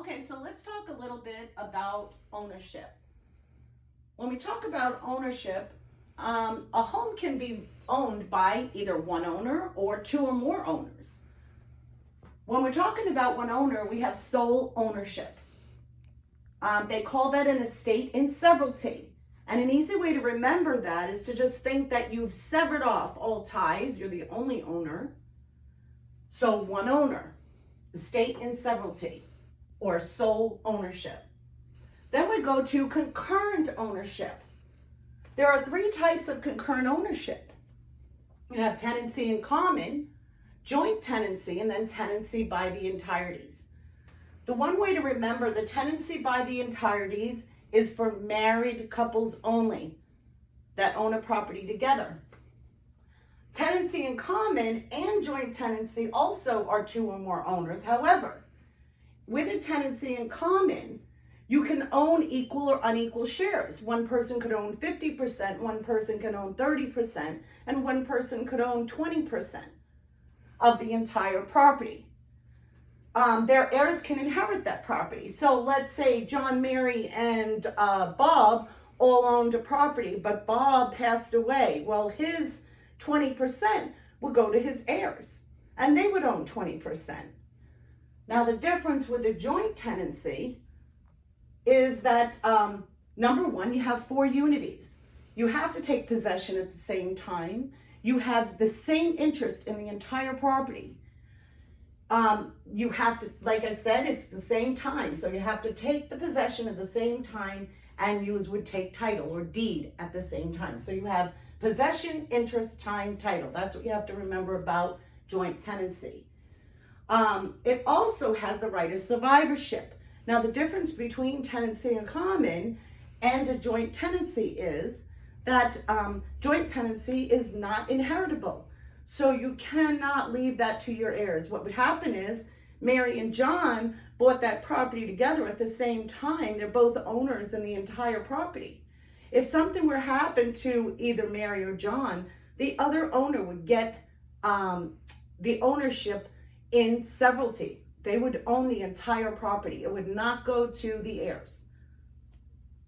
Okay, so let's talk a little bit about ownership. When we talk about ownership, a home can be owned by either one owner or two or more owners. When we're talking about one owner, we have sole ownership. They call that an estate in severalty. And an easy way to remember that is to just think that you've severed off all ties. You're the only owner. So one owner, estate in severalty, or sole ownership. Then we go to concurrent ownership. There are three types of concurrent ownership. You have tenancy in common, joint tenancy, and then tenancy by the entireties. The one way to remember the tenancy by the entireties is for married couples only that own a property together. Tenancy in common and joint tenancy also are two or more owners. However, with a tenancy in common, you can own equal or unequal shares. One person could own 50%, one person can own 30%, and one person could own 20% of the entire property. Their heirs can inherit that property. So let's say John, Mary, and Bob all owned a property, but Bob passed away. Well, his 20% would go to his heirs, and they would own 20%. Now, the difference with a joint tenancy is that, number one, you have four unities. You have to take possession at the same time. You have the same interest in the entire property. You have to, like I said, it's the same time. So you have to take the possession at the same time, and you would take title or deed at the same time. So you have possession, interest, time, title. That's what you have to remember about joint tenancy. It also has the right of survivorship. Now, the difference between tenancy in common and a joint tenancy is that joint tenancy is not inheritable. So you cannot leave that to your heirs. What would happen is Mary and John bought that property together at the same time. They're both owners in the entire property. If something were to happen to either Mary or John, the other owner would get the ownership in severalty. They would own the entire property. It would not go to the heirs.